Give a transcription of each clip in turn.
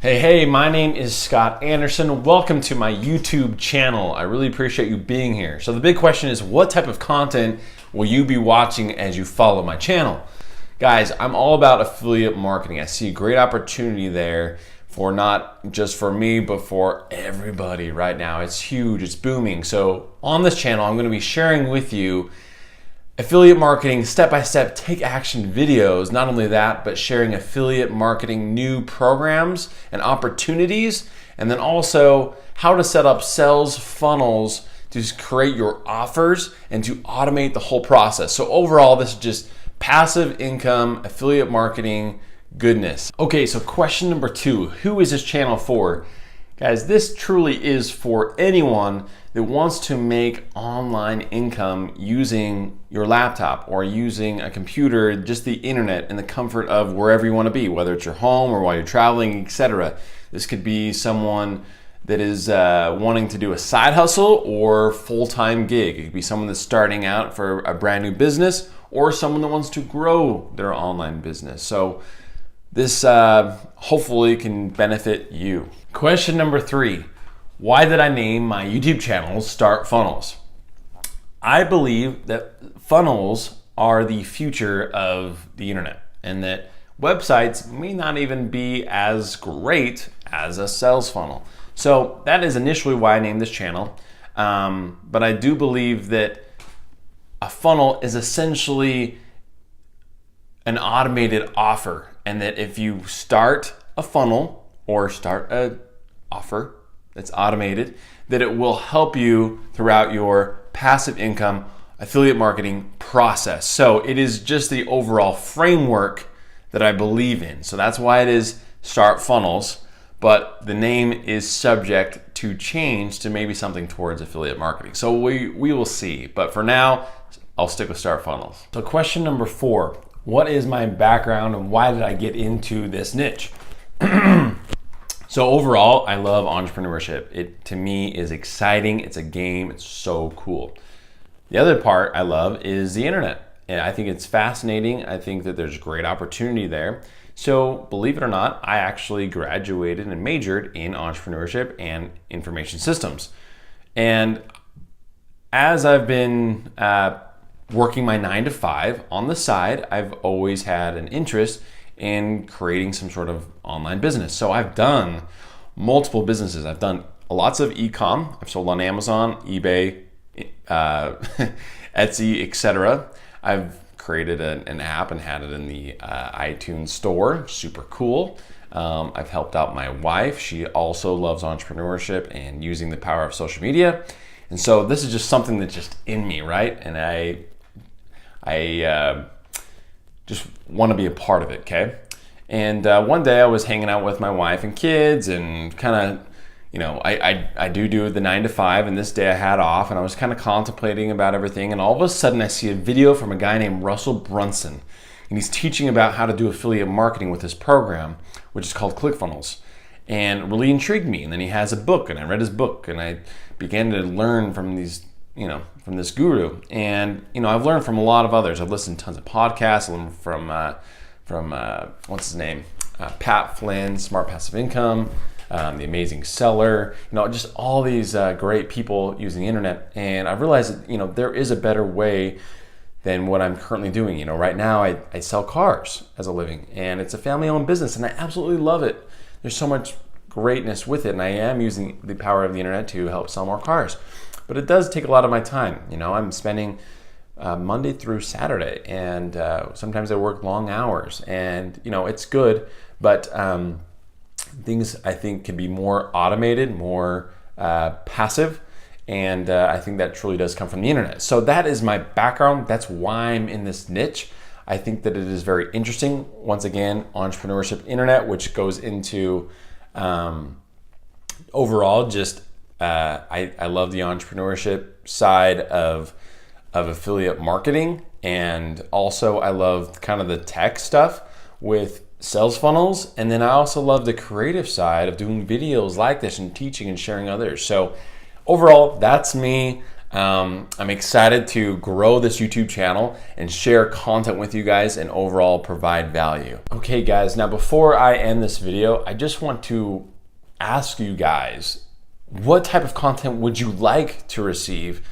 Hey, my name is Scott Anderson. Welcome to my YouTube channel. I really appreciate you being here. So the big question is, what type of content will you be watching as you follow my channel? Guys, I'm all about affiliate marketing. I see a great opportunity there for not just for me, but for everybody right now. It's huge, it's booming. So on this channel, I'm gonna be sharing with you affiliate marketing, step-by-step take action videos. Not only that, but sharing affiliate marketing new programs and opportunities, and then also how to set up sales funnels to create your offers and to automate the whole process. So overall, this is just passive income, affiliate marketing goodness. Okay, so question number 2, who is this channel for? Guys, this truly is for anyone that wants to make online income using your laptop or using a computer, just the internet, in the comfort of wherever you want to be, whether it's your home or while you're traveling, etc. This could be someone that is wanting to do a side hustle or full-time gig. It could be someone that's starting out for a brand new business or someone that wants to grow their online business. So this hopefully can benefit you. Question number 3, why did I name my YouTube channel Start Funnels? I believe that funnels are the future of the internet and that websites may not even be as great as a sales funnel. So that is initially why I named this channel. But I do believe that a funnel is essentially an automated offer, and that if you start a funnel or start an offer that's automated, that it will help you throughout your passive income affiliate marketing process. So it is just the overall framework that I believe in. So that's why it is Start Funnels, but the name is subject to change to maybe something towards affiliate marketing. So we will see, but for now, I'll stick with Start Funnels. So question number 4, what is my background and why did I get into this niche? So overall, I love entrepreneurship. It, to me, is exciting. It's a game. It's so cool. The other part I love is the internet. And I think it's fascinating. I think that there's great opportunity there. So believe it or not, I actually graduated and majored in entrepreneurship and information systems. And as I've been working my 9 to 5 on the side, I've always had an interest in creating some sort of online business. So I've done multiple businesses. I've done lots of e-com. I've sold on Amazon, eBay, Etsy, etc. I've created an app and had it in the iTunes store. Super cool. I've helped out my wife. She also loves entrepreneurship and using the power of social media. And so this is just something that's just in me, right? And I just want to be a part of it, okay? And one day I was hanging out with my wife and kids and kind of, I do the 9 to 5, and this day I had off, and I was kind of contemplating about everything, and all of a sudden I see a video from a guy named Russell Brunson, and he's teaching about how to do affiliate marketing with his program, which is called ClickFunnels, and really intrigued me. And then he has a book, and I read his book, and I began to learn from from this guru. And I've learned from a lot of others. I've listened to tons of podcasts. I learned from what's his name, Pat Flynn, Smart Passive Income, The Amazing Seller. Just all these great people using the internet. And I've realized that there is a better way than what I'm currently doing. Right now I sell cars as a living, and it's a family-owned business, and I absolutely love it. There's so much greatness with it, and I am using the power of the internet to help sell more cars. But it does take a lot of my time. I'm spending Monday through Saturday, and sometimes I work long hours, and it's good, but things I think can be more automated, more passive, and I think that truly does come from the internet. So that is my background. That's why I'm in this niche. I think that it is very interesting. Once again, entrepreneurship, internet, which goes into overall just I love the entrepreneurship side of affiliate marketing, and also I love kind of the tech stuff with sales funnels, and then I also love the creative side of doing videos like this and teaching and sharing others. So overall, that's me. I'm excited to grow this YouTube channel and share content with you guys and overall provide value. Okay guys, now before I end this video, I just want to ask you guys, what type of content would you like to receive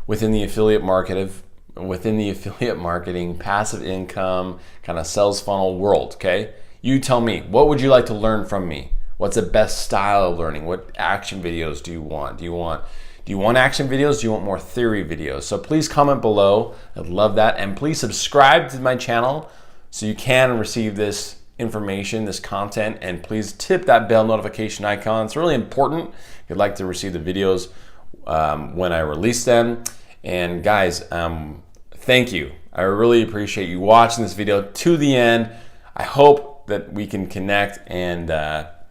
within the affiliate marketing, passive income, kind of sales funnel world, okay? You tell me, what would you like to learn from me? What's the best style of learning? What action videos do you want? Do you want action videos? Do you want more theory videos? So please comment below. I'd love that. And please subscribe to my channel so you can receive this information, this content, and please tip that bell notification icon. It's really important if you'd like to receive the videos when I release them. And guys, thank you. I really appreciate you watching this video to the end. I hope that we can connect and that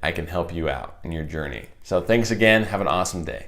I can help you out in your journey. So thanks again. Have an awesome day.